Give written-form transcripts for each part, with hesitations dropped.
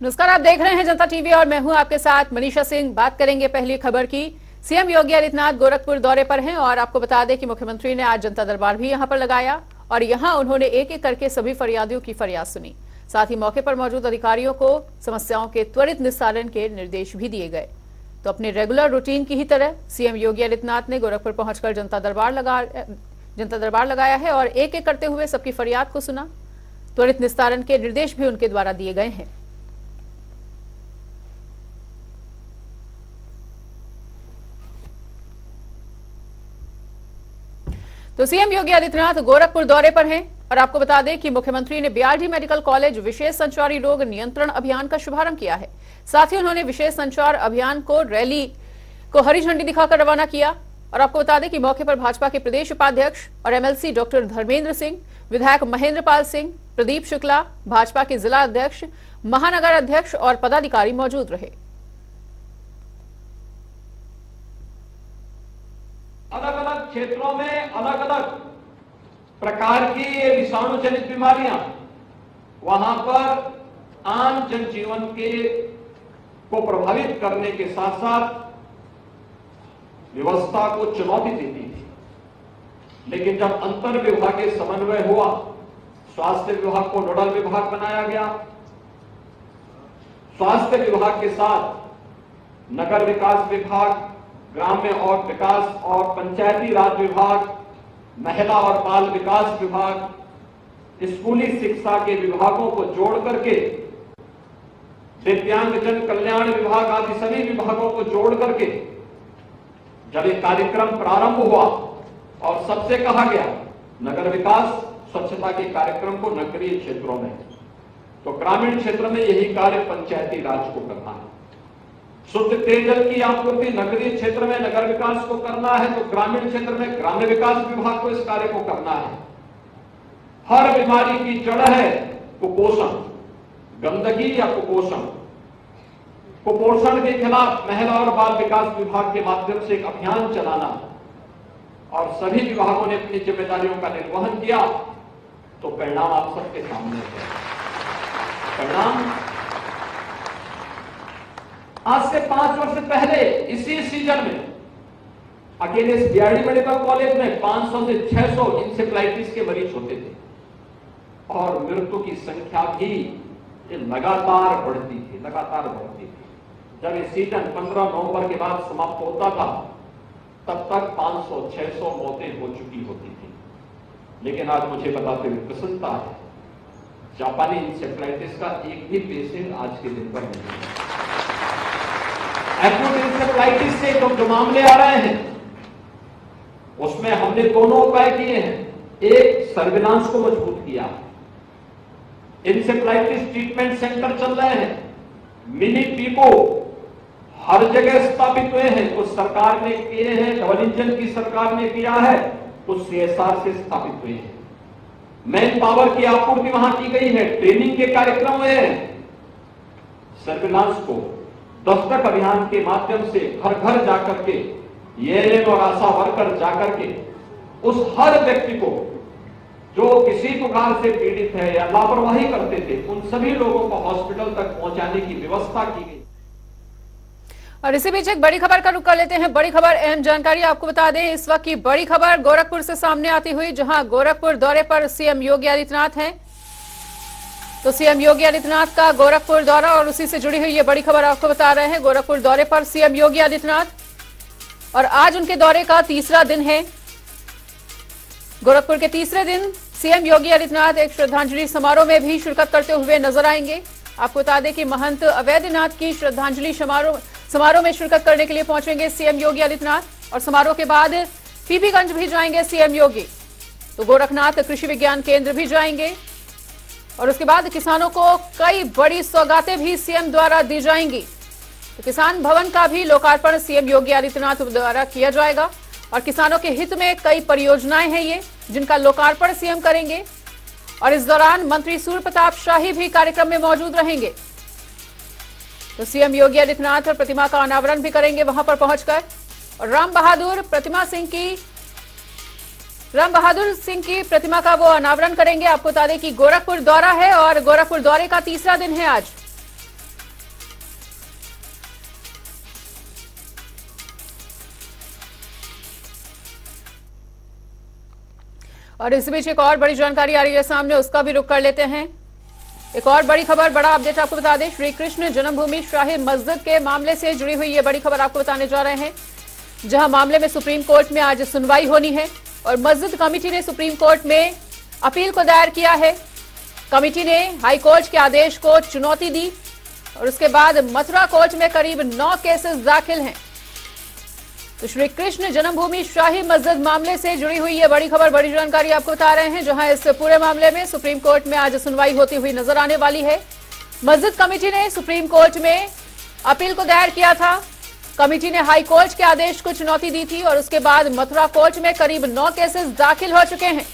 नमस्कार, आप देख रहे हैं जनता टीवी और मैं हूं आपके साथ मनीषा सिंह। बात करेंगे पहली खबर की। सीएम योगी आदित्यनाथ गोरखपुर दौरे पर हैं और आपको बता दें कि मुख्यमंत्री ने आज जनता दरबार भी यहां पर लगाया और यहां उन्होंने एक एक करके सभी फरियादियों की फरियाद सुनी। साथ ही मौके पर मौजूद अधिकारियों को समस्याओं के त्वरित निस्तारण के निर्देश भी दिए गए। तो अपने रेगुलर रूटीन की ही तरह सीएम योगी आदित्यनाथ ने गोरखपुर पहुंचकर जनता दरबार लगाया है और एक एक करते हुए सबकी फरियाद को सुना। त्वरित निस्तारण के निर्देश भी उनके द्वारा दिए गए हैं। तो सीएम योगी आदित्यनाथ गोरखपुर दौरे पर हैं और आपको बता दें कि मुख्यमंत्री ने बीआरडी मेडिकल कॉलेज विशेष संचारी रोग नियंत्रण अभियान का शुभारंभ किया है। साथ ही उन्होंने विशेष संचार अभियान को रैली को हरी झंडी दिखाकर रवाना किया। और आपको बता दें कि मौके पर भाजपा के प्रदेश उपाध्यक्ष और एमएलसी डॉक्टर धर्मेंद्र सिंह, विधायक महेंद्र पाल सिंह, प्रदीप शुक्ला, भाजपा के जिला अध्यक्ष, महानगर अध्यक्ष और पदाधिकारी मौजूद रहे। अलग अलग क्षेत्रों में अलग अलग प्रकार की ये विषाणु जनित बीमारियां वहां पर आम जनजीवन को प्रभावित करने के साथ साथ व्यवस्था को चुनौती देती थी। लेकिन जब अंतर विभागीय समन्वय हुआ, स्वास्थ्य विभाग को नोडल विभाग बनाया गया, स्वास्थ्य विभाग के साथ नगर विकास विभाग, ग्राम्य और विकास और पंचायती राज विभाग, महिला और बाल विकास विभाग, स्कूली शिक्षा के विभागों को जोड़ करके दिव्यांगजन कल्याण विभाग आदि सभी विभागों को जोड़ करके जब एक कार्यक्रम प्रारंभ हुआ और सबसे कहा गया नगर विकास स्वच्छता के कार्यक्रम को नगरीय क्षेत्रों में, तो ग्रामीण क्षेत्र में यही कार्य पंचायती राज को करना है। शुद्ध पेयजल की आपूर्ति नगरीय क्षेत्र में नगर विकास को करना है, तो ग्रामीण क्षेत्र में ग्राम्य विकास विभाग को इस कार्य को करना है। हर बीमारी की जड़ है कुपोषण, गंदगी या कुपोषण। कुपोषण के खिलाफ महिला और बाल विकास विभाग के माध्यम से एक अभियान चलाना और सभी विभागों ने अपनी जिम्मेदारियों का निर्वहन किया, तो परिणाम आप सबके सामने है। परिणाम आज से 5 वर्ष पहले इसी सीजन में अकेले इस बीआरडी मेडिकल कॉलेज में 500 से 600 इंसेफ्लाइटिस के मरीज होते थे और मृत्यु की संख्या भी लगातार बढ़ती थी। जब ये सीजन 15 नवंबर के बाद समाप्त होता था तब तक 500-600 मौतें हो चुकी होती थी। लेकिन आज मुझे बताते हुए प्रसन्नता है, जापानी इंसेफ्लाइटिस का एक भी पेशेंट आज के दिन पर नहीं है। एक्यूट इंसेफ्लाइटिस से जो मामले आ रहे हैं उसमें हमने दोनों उपाय किए हैं। एक, सर्विलांस को मजबूत किया, इंसेफ्लाइटिस ट्रीटमेंट सेंटर चल रहे हैं, मिनी पीपो हर जगह स्थापित हुए हैं, कुछ सरकार ने किए हैं, डबल इंजन की सरकार ने किया है, कुछ सीएसआर से स्थापित हुए हैं। मैन पावर की आपूर्ति वहां की गई है, ट्रेनिंग के कार्यक्रम हुए हैं। सर्विलांस को दस्तक अभियान के माध्यम से घर घर जाकर के एएनएम और आशा वर्कर जाकर के उस हर व्यक्ति को जो किसी प्रकार से पीड़ित है या लापरवाही करते थे, उन सभी लोगों को हॉस्पिटल तक पहुंचाने की व्यवस्था की गई। और इसी बीच एक बड़ी खबर का रुख कर लेते हैं। बड़ी खबर, अहम जानकारी आपको बता दें, इस वक्त की बड़ी खबर गोरखपुर से सामने आती हुई, जहां गोरखपुर दौरे पर सीएम योगी आदित्यनाथ हैं। तो सीएम योगी आदित्यनाथ का गोरखपुर दौरा और उसी से जुड़ी हुई ये बड़ी खबर आपको बता रहे हैं। गोरखपुर दौरे पर सीएम योगी आदित्यनाथ और आज उनके दौरे का तीसरा दिन है। गोरखपुर के तीसरे दिन सीएम योगी आदित्यनाथ एक श्रद्धांजलि समारोह में भी शिरकत करते हुए नजर आएंगे। आपको बता दें कि महंत अवैधनाथ की श्रद्धांजलि समारोह में शिरकत करने के लिए पहुंचेंगे सीएम योगी आदित्यनाथ और समारोह के बाद पीपीगंज भी जाएंगे सीएम योगी। तो गोरखनाथ कृषि विज्ञान केंद्र भी जाएंगे और उसके बाद किसानों को कई बड़ी सौगातें भी सीएम द्वारा दी जाएंगी। तो किसान भवन का भी लोकार्पण सीएम योगी आदित्यनाथ द्वारा किया जाएगा और किसानों के हित में कई परियोजनाएं हैं ये, जिनका लोकार्पण सीएम करेंगे। और इस दौरान मंत्री सूर्य प्रताप शाही भी कार्यक्रम में मौजूद रहेंगे। तो सीएम योगी आदित्यनाथ प्रतिमा का अनावरण भी करेंगे वहां पर पहुंचकर और राम बहादुर सिंह की प्रतिमा का वो अनावरण करेंगे। आपको बता दें कि गोरखपुर दौरा है और गोरखपुर दौरे का तीसरा दिन है आज। और इस बीच एक और बड़ी जानकारी आ रही है सामने, उसका भी रुख कर लेते हैं। एक और बड़ी खबर, बड़ा अपडेट आपको बता दें। श्री कृष्ण जन्मभूमि शाही मस्जिद के मामले से जुड़ी हुई ये बड़ी खबर आपको बताने जा रहे हैं, जहां मामले में सुप्रीम कोर्ट में आज सुनवाई होनी है और मस्जिद कमेटी ने सुप्रीम कोर्ट में अपील को दायर किया है। कमेटी ने हाई कोर्ट के आदेश को चुनौती दी और उसके बाद मथुरा कोर्ट में करीब 9 केसेस दाखिल हैं। तो श्री कृष्ण जन्मभूमि शाही मस्जिद मामले से जुड़ी हुई ये बड़ी खबर, बड़ी जानकारी आपको बता रहे हैं, जहां इस पूरे मामले में सुप्रीम कोर्ट में आज सुनवाई होती हुई नजर आने वाली है। मस्जिद कमेटी ने सुप्रीम कोर्ट में अपील को दायर किया था। कमेटी ने हाई कोर्ट के आदेश को चुनौती दी थी और उसके बाद मथुरा कोर्ट में करीब 9 केसेस दाखिल हो चुके हैं।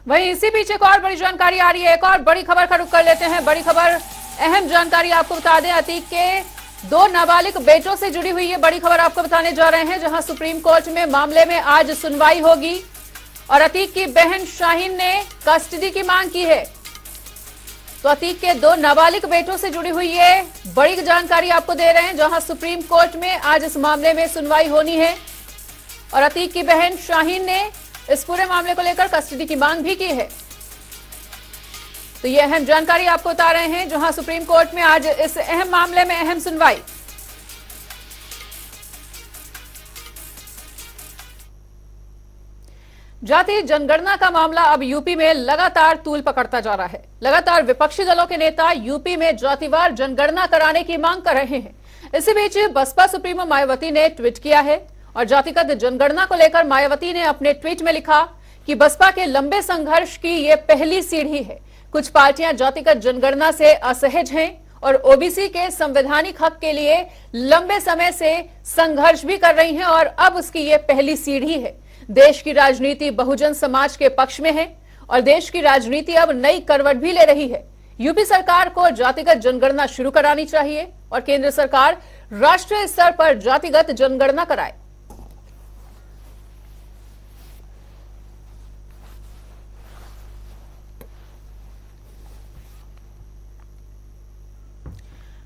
वहीं इसी पीछे एक और बड़ी जानकारी आ रही है, एक और बड़ी खबर का रुख कर लेते हैं। बड़ी खबर, अहम जानकारी आपको बता दें, अतीक के 2 नाबालिग बेटों से जुड़ी हुई ये बड़ी खबर आपको बताने जा रहे हैं, जहां सुप्रीम कोर्ट में मामले में आज सुनवाई होगी और अतीक की बहन शाहीन ने कस्टडी की मांग की है। तो अतीक के 2 नाबालिग बेटों से जुड़ी हुई ये बड़ी जानकारी आपको दे रहे हैं, जहां सुप्रीम कोर्ट में आज इस मामले में सुनवाई होनी है और अतीक की बहन शाहीन ने इस पूरे मामले को लेकर कस्टडी की मांग भी की है। तो ये अहम जानकारी आपको बता रहे हैं, जहां सुप्रीम कोर्ट में आज इस अहम मामले में अहम सुनवाई। जाति जनगणना का मामला अब यूपी में लगातार तूल पकड़ता जा रहा है। लगातार विपक्षी दलों के नेता यूपी में जातिवार जनगणना कराने की मांग कर रहे हैं। इसी बीच बसपा सुप्रीमो मायावती ने ट्वीट किया है और जातिगत जनगणना को लेकर मायावती ने अपने ट्वीट में लिखा कि बसपा के लंबे संघर्ष की ये पहली सीढ़ी है। कुछ पार्टियां जातिगत जनगणना से असहज हैं और ओबीसी के संवैधानिक हक के लिए लंबे समय से संघर्ष भी कर रही हैं और अब उसकी ये पहली सीढ़ी है। देश की राजनीति बहुजन समाज के पक्ष में है और देश की राजनीति अब नई करवट भी ले रही है। यूपी सरकार को जातिगत जनगणना शुरू करानी चाहिए और केंद्र सरकार राष्ट्रीय स्तर पर जातिगत जनगणना कराए।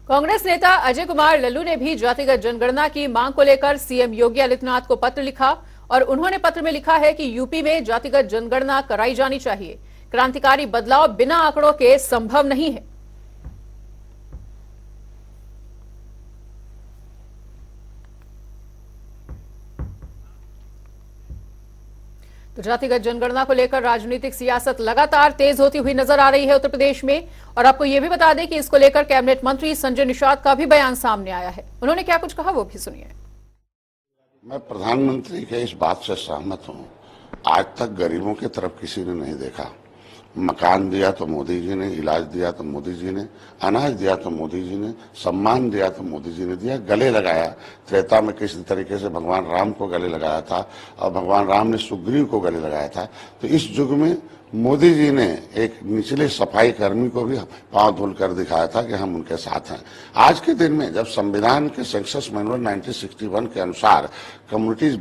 कांग्रेस नेता अजय कुमार लल्लू ने भी जातिगत जनगणना की मांग को लेकर सीएम योगी आदित्यनाथ को पत्र लिखा और उन्होंने पत्र में लिखा है कि यूपी में जातिगत जनगणना कराई जानी चाहिए। क्रांतिकारी बदलाव बिना आंकड़ों के संभव नहीं है। तो जातिगत जनगणना को लेकर राजनीतिक सियासत लगातार तेज होती हुई नजर आ रही है उत्तर प्रदेश में। और आपको यह भी बता दें कि इसको लेकर कैबिनेट मंत्री संजय निषाद का भी बयान सामने आया है। उन्होंने क्या कुछ कहा वो भी सुनिए। मैं प्रधानमंत्री के इस बात से सहमत हूं, आज तक गरीबों की तरफ किसी ने नहीं देखा। मकान दिया तो मोदी जी ने, इलाज दिया तो मोदी जी ने, अनाज दिया तो मोदी जी ने, सम्मान दिया तो मोदी जी ने दिया। गले लगाया, त्रेता में किसी तरीके से भगवान राम को गले लगाया था और भगवान राम ने सुग्रीव को गले लगाया था। तो इस युग में मोदी जी ने एक निचले सफाई कर्मी को भी पांव धुल कर दिखाया था कि हम उनके साथ हैं। आज के दिन में जब संविधान के सेंसस मैनुअल 1961 के अनुसार कम्युनिटीज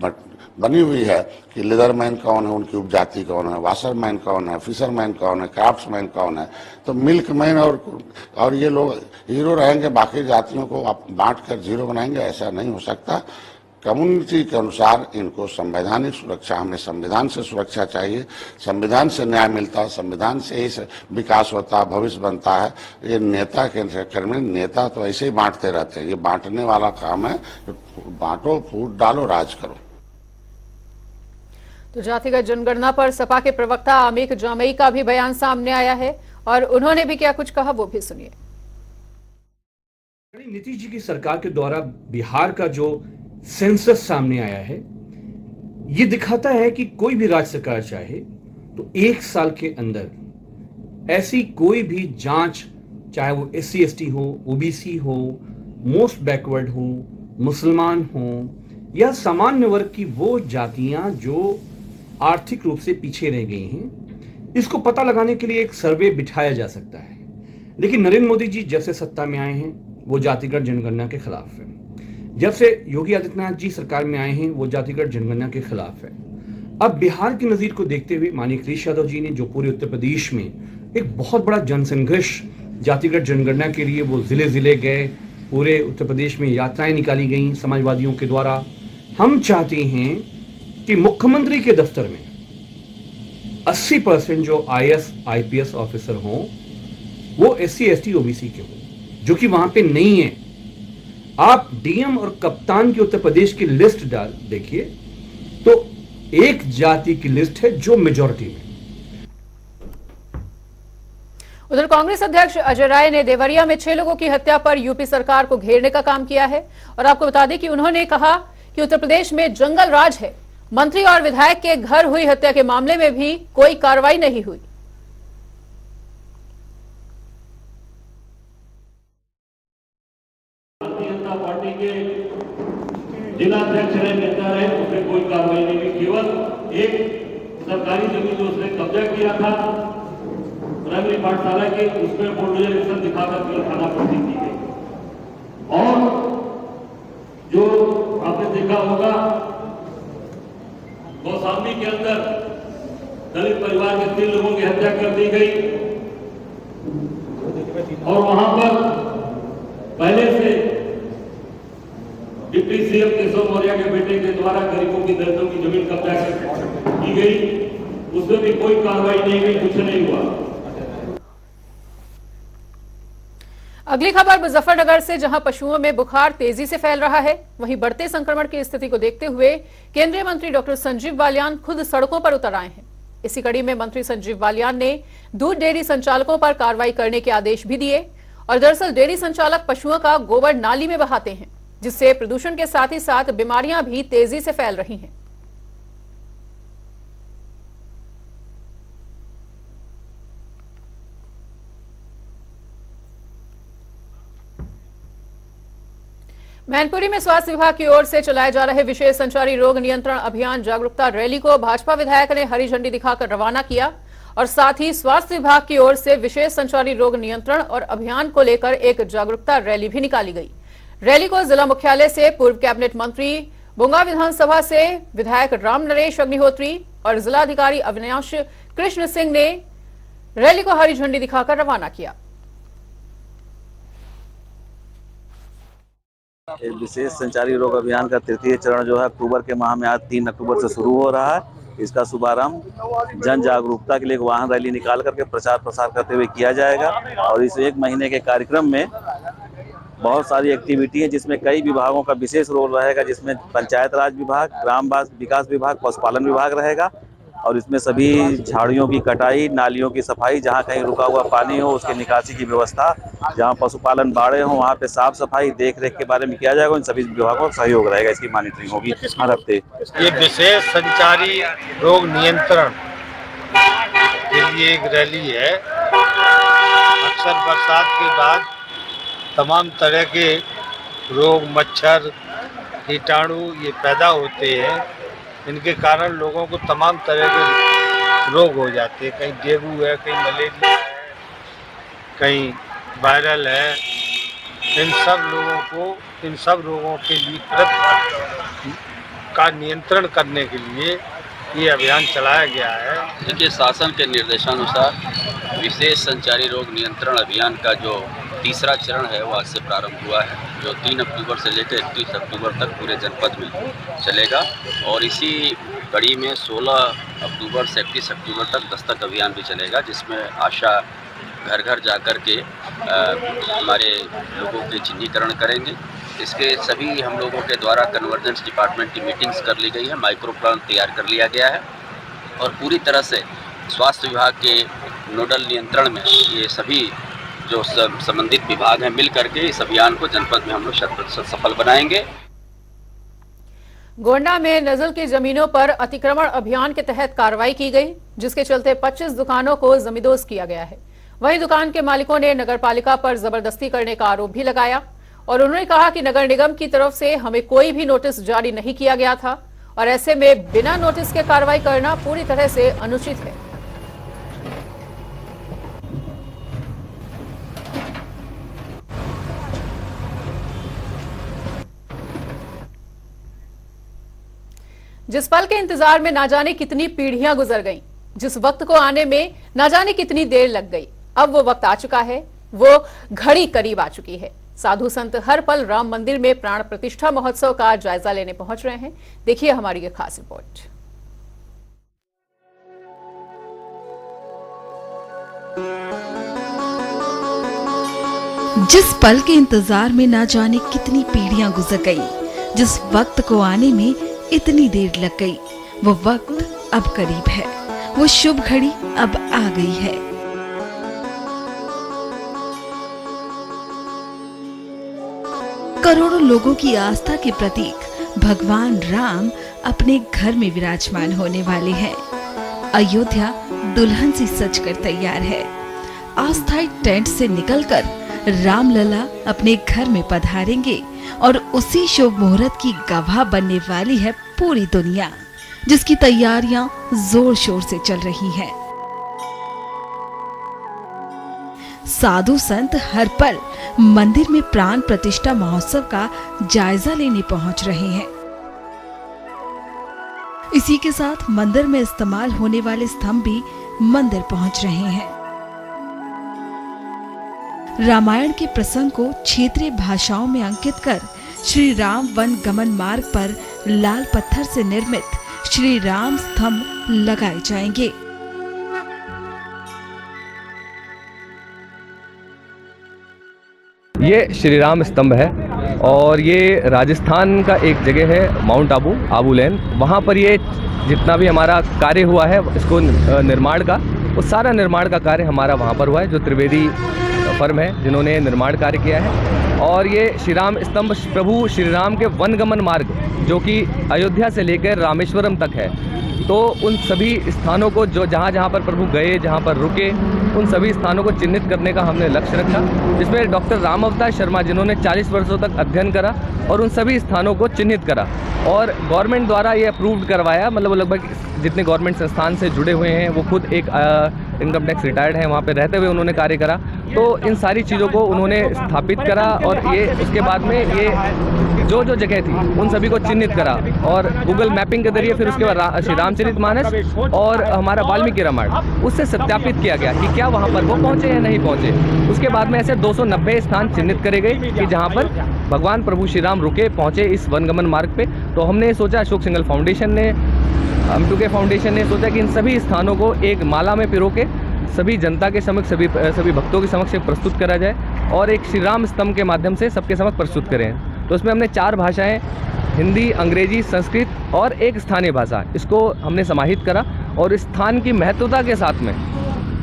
बनी हुई है कि लेदरमैन कौन है, उनकी उपजाति कौन है, वाशरमैन कौन है, फिशरमैन कौन है, क्राफ्ट्समैन कौन है, तो मिल्कमैन और ये लोग हीरो रहेंगे, बाकी जातियों को आप बांट कर जीरो बनाएंगे, ऐसा नहीं हो सकता। कम्युनिटी के अनुसार इनको संवैधानिक सुरक्षा, हमें संविधान से सुरक्षा चाहिए, संविधान से न्याय मिलता है, संविधान से ही विकास होता है, भविष्य बनता है। ये नेता के चक्कर में, नेता तो ऐसे ही बांटते रहते हैं, ये बांटने वाला काम है। बांटो, फूट डालो, राज करो। तो जातिगत जनगणना पर सपा के प्रवक्ता अमीक जामई का भी बयान सामने आया है और उन्होंने भी क्या कुछ कहा वो भी सुनिए। नीतीश जी की सरकार के द्वारा बिहार का जो सेंसस सामने आया है, ये दिखाता है कि कोई भी राज्य सरकार चाहे तो 1 साल के अंदर ऐसी कोई भी जांच, चाहे वो SC ST हो, OBC हो, मोस्ट बैकवर्ड हो, मुसलमान हो या सामान्य वर्ग की वो जातियां जो आर्थिक रूप से पीछे रह गई हैं, इसको पता लगाने के लिए एक सर्वे बिठाया जा सकता है। लेकिन नरेंद्र मोदी जी जब से सत्ता में आए हैं वो जातिगत जनगणना के खिलाफ है। जब से योगी आदित्यनाथ जी सरकार में आए हैं वो जातिगत जनगणना के खिलाफ है। अब बिहार की नजीर को देखते हुए माननीय अखिलेश यादव जी ने जो पूरे उत्तर प्रदेश में एक बहुत बड़ा जनसंघर्ष जातिगत जनगणना के लिए वो जिले जिले गए, पूरे उत्तर प्रदेश में यात्राएं निकाली गई समाजवादियों के द्वारा हम चाहते हैं कि मुख्यमंत्री के दफ्तर में 80% जो IAS IPS ऑफिसर हों वो SC ST OBC के हों, जो कि वहां पे नहीं है। आप DM और कप्तान की उत्तर प्रदेश की लिस्ट देखिए तो एक जाति की लिस्ट है जो मेजॉरिटी में। उधर कांग्रेस अध्यक्ष अजय राय ने देवरिया में 6 लोगों की हत्या पर यूपी सरकार को घेरने का काम किया है और आपको बता दें कि उन्होंने कहा कि उत्तर प्रदेश में जंगल राज है, मंत्री और विधायक के घर हुई हत्या के मामले में भी कोई कार्रवाई नहीं हुई। भारतीय जनता पार्टी के जिलाध्यक्ष रहे, नेता रहे, उसमें कोई कार्रवाई नहीं हुई। केवल एक सरकारी जमीन जो उसने कब्जा किया था प्राइमरी पाठशाला की, उसमें बुलडोजर दिखाकर थाना भर्ती की गई। और जो आपने देखा होगा गौशामी के अंदर दलित परिवार के 3 लोगों की हत्या कर दी गई और वहां पर पहले से डिप्टी CM केशव मौर्य के बेटे के द्वारा गरीबों की दलितों की जमीन कब्जा की गई, उसमें भी कोई कार्रवाई नहीं हुई, कुछ नहीं हुआ। अगली खबर मुजफ्फरनगर से, जहां पशुओं में बुखार तेजी से फैल रहा है। वहीं बढ़ते संक्रमण की स्थिति को देखते हुए केंद्रीय मंत्री डॉक्टर संजीव बालियान खुद सड़कों पर उतर आए हैं। इसी कड़ी में मंत्री संजीव बालियान ने दूध डेयरी संचालकों पर कार्रवाई करने के आदेश भी दिए और दरअसल डेयरी संचालक पशुओं का गोबर नाली में बहाते हैं, जिससे प्रदूषण के साथ ही साथ बीमारियां भी तेजी से फैल रही हैं। मैनपुरी में स्वास्थ्य विभाग की ओर से चलाए जा रहे विशेष संचारी रोग नियंत्रण अभियान जागरूकता रैली को भाजपा विधायक ने हरी झंडी दिखाकर रवाना किया और साथ ही स्वास्थ्य विभाग की ओर से विशेष संचारी रोग नियंत्रण और अभियान को लेकर एक जागरूकता रैली भी निकाली गई। रैली को जिला मुख्यालय से पूर्व कैबिनेट मंत्री, बुंगा विधानसभा से विधायक राम नरेश अग्निहोत्री और जिलाधिकारी अविनाश कृष्ण सिंह ने रैली को हरी झंडी दिखाकर रवाना किया। विशेष संचारी रोग अभियान का 3य चरण जो है अक्टूबर के माह में आज 3 अक्टूबर से शुरू हो रहा है। इसका शुभारंभ जन जागरूकता के लिए वाहन रैली निकाल करके प्रचार प्रसार करते हुए किया जाएगा और इस 1 महीने के कार्यक्रम में बहुत सारी एक्टिविटी है जिसमें कई विभागों का विशेष रोल रहेगा, जिसमें पंचायत राज विभाग, ग्राम विकास विभाग, पशुपालन विभाग रहेगा और इसमें सभी झाड़ियों की कटाई, नालियों की सफाई, जहां कहीं रुका हुआ पानी हो उसके निकासी की व्यवस्था, जहां पशुपालन बाड़े हो वहां पे साफ सफाई देख रेख के बारे में किया जाएगा। इन सभी विभागों का सहयोग रहेगा, इसकी मॉनिटरिंग होगी हर हफ्ते। ये विशेष संचारी रोग नियंत्रण के लिए एक रैली है। अक्सर बरसात के बाद तमाम तरह के रोग, मच्छर, कीटाणु ये पैदा होते हैं। इनके कारण लोगों को तमाम तरह के रोग हो जाते हैं। कहीं डेंगू है, कहीं मलेरिया है, कहीं वायरल है। इन सब रोगों के लिए का नियंत्रण करने के लिए ये अभियान चलाया गया है। देखिए, शासन के निर्देशानुसार विशेष संचारी रोग नियंत्रण अभियान का जो 3रा चरण है वो आज से प्रारंभ हुआ है, जो 3 अक्टूबर से लेकर 31 अक्टूबर तक पूरे जनपद में चलेगा और इसी कड़ी में 16 अक्टूबर से 31 अक्टूबर तक दस्तक अभियान भी चलेगा, जिसमें आशा घर घर जाकर के हमारे लोगों के चिन्हीकरण करेंगे। इसके सभी हम लोगों के द्वारा कन्वर्जेंस डिपार्टमेंट की मीटिंग्स कर ली गई है, माइक्रो प्लान तैयार कर लिया गया है और पूरी तरह से स्वास्थ्य विभाग के नोडल नियंत्रण में ये सभी जो संबंधित विभाग हैं मिल करके इस अभियान को जनपद में हम लोग 100% सफल बनाएंगे। गोंडा में नजल की जमीनों पर अतिक्रमण अभियान के तहत कार्रवाई की गई, जिसके चलते 25 दुकानों को जमींदोज किया गया है। वहीं दुकान के मालिकों ने नगर पालिका पर जबरदस्ती करने का आरोप भी लगाया और उन्होंने कहा कि नगर निगम की तरफ से हमें कोई भी नोटिस जारी नहीं किया गया था और ऐसे में बिना नोटिस के कार्रवाई करना पूरी तरह से अनुचित है। जिस पल के इंतजार में ना जाने कितनी पीढ़ियां गुजर गईं, जिस वक्त को आने में ना जाने कितनी देर लग गई, अब वो वक्त आ चुका है, वो घड़ी करीब आ चुकी है। साधु संत हर पल राम मंदिर में प्राण प्रतिष्ठा महोत्सव का जायजा लेने पहुंच रहे हैं। देखिए हमारी ये खास रिपोर्ट। जिस पल के इंतजार में ना जाने कितनी पीढ़ियां गुजर गई, जिस वक्त को आने में इतनी देर लग गई, वो वक्त अब करीब है, वो शुभ घड़ी अब आ गई है। करोड़ों लोगों की आस्था के प्रतीक भगवान राम अपने घर में विराजमान होने वाले हैं। अयोध्या दुल्हन सी सजकर तैयार है। अस्थायी टेंट से निकलकर रामलला अपने घर में पधारेंगे और उसी शुभ मुहूर्त की गवाह बनने वाली है पूरी दुनिया, जिसकी तैयारियां जोर शोर से चल रही हैं। साधु संत हर पल मंदिर में प्राण प्रतिष्ठा महोत्सव का जायजा लेने पहुंच रहे हैं। इसी के साथ मंदिर में इस्तेमाल होने वाले स्तंभ भी मंदिर पहुंच रहे हैं। रामायण के प्रसंग को क्षेत्रीय भाषाओं में अंकित कर श्री राम वन गमन मार्ग पर लाल पत्थर से निर्मित श्री राम स्तंभ लगाए जाएंगे। ये श्री राम स्तंभ है और ये राजस्थान का एक जगह है माउंट आबू लेन। वहाँ पर ये जितना भी हमारा कार्य हुआ है इसको निर्माण का, वो सारा निर्माण का कार्य हमारा वहाँ पर हुआ है, जो त्रिवेदी फर्म है जिन्होंने निर्माण कार्य किया है। और ये श्री राम स्तंभ प्रभु श्री राम के वनगमन मार्ग, जो कि अयोध्या से लेकर रामेश्वरम तक है, तो उन सभी स्थानों को जो जहाँ पर प्रभु गए, जहाँ पर रुके, उन सभी स्थानों को चिन्हित करने का हमने लक्ष्य रखा, जिसमें डॉक्टर राम अवतार शर्मा जिन्होंने 40 वर्षों तक अध्ययन करा और उन सभी स्थानों को चिन्हित करा और गवर्नमेंट द्वारा ये अप्रूव्ड करवाया। मतलब लगभग जितने गवर्नमेंट संस्थान से जुड़े हुए हैं, वो खुद एक इनकम टैक्स रिटायर्ड हैं, वहाँ पे रहते हुए उन्होंने कार्य करा, तो इन सारी चीज़ों को उन्होंने स्थापित करा और ये उसके बाद में ये जो जगह थी उन सभी को चिन्हित करा और गूगल मैपिंग के जरिए फिर उसके बाद श्री रामचरितमानस और हमारा वाल्मीकि रामायण उससे सत्यापित किया गया कि क्या वहाँ पर वो पहुँचे या नहीं पहुँचे। उसके बाद में ऐसे 290 स्थान चिन्हित करे गए कि जहाँ पर भगवान प्रभु श्री राम रुके पहुँचे इस वनगमन मार्ग पे। तो हमने सोचा, अशोक सिंघल फाउंडेशन ने, M2K फाउंडेशन ने सोचा कि इन सभी स्थानों को एक माला में पिरो के सभी जनता के समक्ष, सभी भक्तों के समक्ष प्रस्तुत करा जाए और एक श्री राम स्तंभ के माध्यम से सबके समक्ष प्रस्तुत करें। तो उसमें हमने 4 भाषाएं, हिंदी, अंग्रेजी, संस्कृत और एक स्थानीय भाषा, इसको हमने समाहित करा और इस स्थान की महत्वता के साथ में,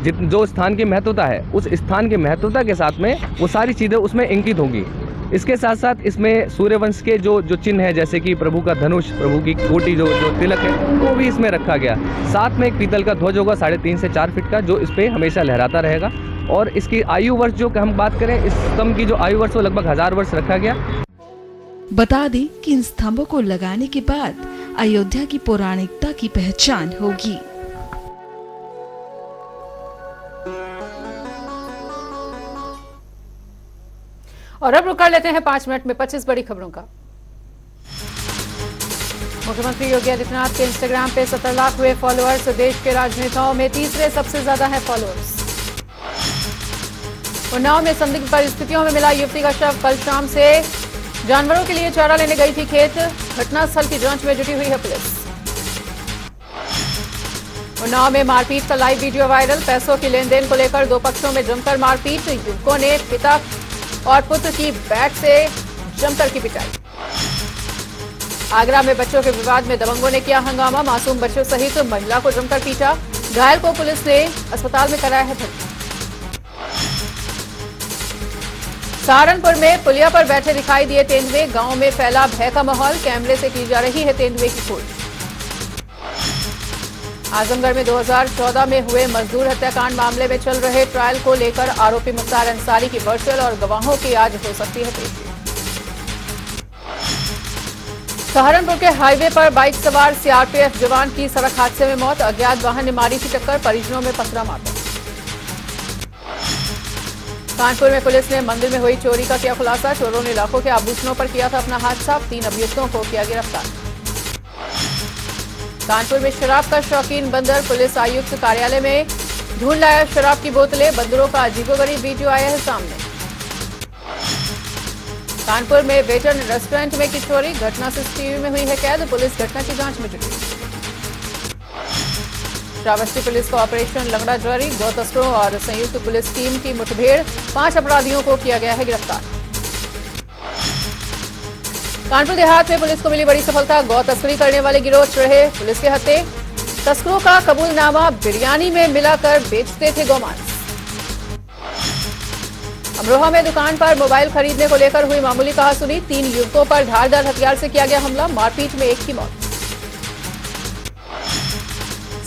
जो स्थान की महत्वता है उस स्थान की महत्वता के साथ में वो सारी चीज़ें उसमें अंकित होंगी। इसके साथ साथ इसमें सूर्यवंश के जो चिन्ह है, जैसे कि प्रभु का धनुष, प्रभु की कोटी जो तिलक है, वो भी इसमें रखा गया। साथ में एक पीतल का ध्वज होगा 3.5 से 4 फीट का, जो इस पे हमेशा लहराता रहेगा। और इसकी आयु वर्ष जो हम बात करें, इस स्तंभ की जो आयु वर्ष वो लगभग 1000 वर्ष रखा गया। बता दें कि इन स्तंभों को लगाने के बाद अयोध्या की पौराणिकता की पहचान होगी। और अब रुक कर लेते हैं 5 मिनट में 25 बड़ी खबरों का। मुख्यमंत्री योगी आदित्यनाथ के इंस्टाग्राम पे 17 लाख हुए फॉलोअर्स। देश के राजनेताओं में तीसरे सबसे ज्यादा है फॉलोअर्स। उन्नाव में संदिग्ध परिस्थितियों में मिला युवती का शव। कल शाम से जानवरों के लिए चारा लेने गई थी खेत। घटनास्थल की जांच में जुटी हुई है पुलिस। उन्नाव में मारपीट का लाइव वीडियो वायरल। पैसों की लेन देन को लेकर 2 पक्षों में जमकर मारपीट। युवकों ने पिता और पुत्र की बैट से जमकर की पिटाई। आगरा में बच्चों के विवाद में दबंगों ने किया हंगामा। मासूम बच्चों सहित महिला को जमकर पीटा। घायल को पुलिस ने अस्पताल में कराया है भर्ती। सहारनपुर में पुलिया पर बैठे दिखाई दिए तेंदुए। गांव में फैला भय का माहौल। कैमरे से की जा रही है तेंदुए की खोज। आजमगढ़ में 2014 में हुए मजदूर हत्याकांड मामले में चल रहे ट्रायल को लेकर आरोपी मुख्तार अंसारी की वर्चुअल और गवाहों की आज हो सकती है पेशी। सहारनपुर के हाईवे पर बाइक सवार सीआरपीएफ जवान की सड़क हादसे में मौत। अज्ञात वाहन ने मारी थी टक्कर। परिजनों में पथरा मारा। कानपुर में पुलिस ने मंदिर में हुई चोरी का किया खुलासा। चोरों ने लाखों के आभूषणों पर किया था अपना हाथ साफ। 3 अभियुक्तों को किया गिरफ्तार। कानपुर में शराब का शौकीन बंदर। पुलिस आयुक्त कार्यालय में ढूंढ लाया शराब की बोतलें। बंदरों का अजीबोगरीब वीडियो आया है सामने। कानपुर में वेटन रेस्टोरेंट में की चोरी, घटना सीसीटीवी में हुई है कैद, पुलिस घटना की जांच में जुटी। श्रावस्ती पुलिस का ऑपरेशन लंगड़ा जारी, गौ तस्करों और संयुक्त पुलिस टीम की मुठभेड़, 5 अपराधियों को किया गया है गिरफ्तार। कानपुर देहात में पुलिस को मिली बड़ी सफलता, गौ तस्करी करने वाले गिरोह चढ़े पुलिस के हत्थे, तस्करों का कबूलनामा बिरयानी में मिलाकर बेचते थे गौमांस। अमरोहा में दुकान पर मोबाइल खरीदने को लेकर हुई मामूली कहासुनी, 3 युवकों पर धारदार हथियार से किया गया हमला, मारपीट में एक की मौत।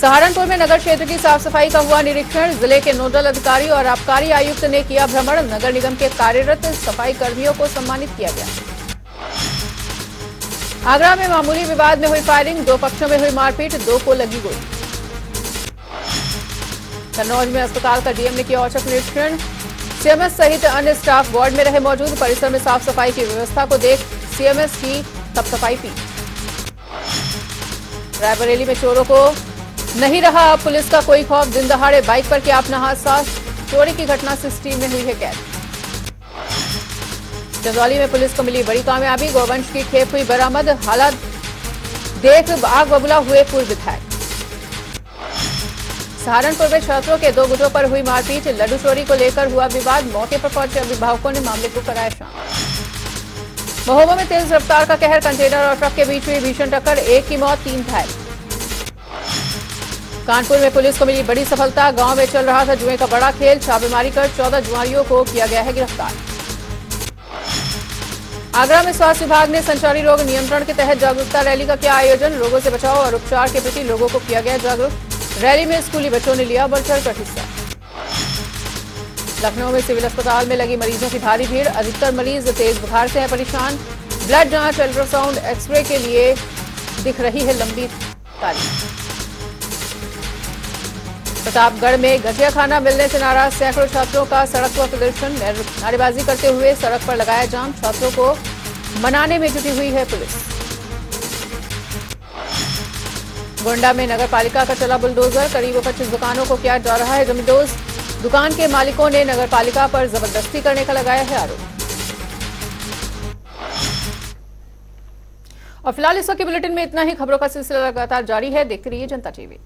सहारनपुर में नगर क्षेत्र की साफ सफाई का हुआ निरीक्षण, जिले के नोडल अधिकारी और आबकारी आयुक्त ने किया भ्रमण, नगर निगम के कार्यरत सफाई कर्मियों को सम्मानित किया गया। आगरा में मामूली विवाद में हुई फायरिंग, 2 पक्षों में हुई मारपीट, 2 को लगी गोली। कन्नौज में अस्पताल का डीएम ने किया औचक निरीक्षण, सीएमएस सहित अन्य स्टाफ वार्ड में रहे मौजूद, परिसर में साफ सफाई की व्यवस्था को देख सीएमएस की सफाई की। रायबरेली में चोरों को नहीं रहा अब पुलिस का कोई खौफ, दिन दहाड़े बाइक पर किया अपना हादसा, चोरी की घटना सीसीटीवी में हुई है कैद। चंदौली में पुलिस को मिली बड़ी कामयाबी, गोवंश की खेप हुई बरामद, हालात देख आग बबूला हुए पूर्व विधायक। सहारनपुर में छात्रों के 2 गुटों पर हुई मारपीट, लड्डू चोरी को लेकर हुआ विवाद, मौके पर पहुंचे अभिभावकों ने मामले को कराया शांत। महोबा में तेज रफ्तार का कहर, कंटेनर और ट्रक के बीच हुई भीषण टक्कर, 1 की मौत, 3 घायल। कानपुर में पुलिस को मिली बड़ी सफलता, गांव में चल रहा था जुए का बड़ा खेल, छापेमारी कर 14 जुआरियों को किया गया है गिरफ्तार। आगरा में स्वास्थ्य विभाग ने संचारी रोग नियंत्रण के तहत जागरूकता रैली का किया आयोजन, रोगों से बचाव और उपचार के प्रति लोगों को किया गया जागरूक, रैली में स्कूली बच्चों ने लिया बढ़ चढ़कर हिस्सा। लखनऊ में सिविल अस्पताल में लगी मरीजों की भारी भीड़, अधिकतर मरीज तेज बुखार से हैं परेशान, ब्लड जांच, अल्ट्रासाउंड, एक्सरे के लिए दिख रही है लंबी तारीख। प्रतापगढ़ में गठिया खाना मिलने से नाराज सैकड़ों छात्रों का सड़क पर प्रदर्शन, नारेबाजी करते हुए सड़क पर लगाया जाम, छात्रों को मनाने में जुटी हुई है पुलिस। गोंडा में नगर पालिका का चला बुलडोजर, करीब 25 दुकानों को किया जा रहा है जमींदोज, दुकान के मालिकों ने नगर पालिका पर जबरदस्ती करने का लगाया है आरोप। और फिलहाल इस वक्त के बुलेटिन में इतना ही, खबरों का सिलसिला लगातार जारी है, देखते रहिए जनता टीवी।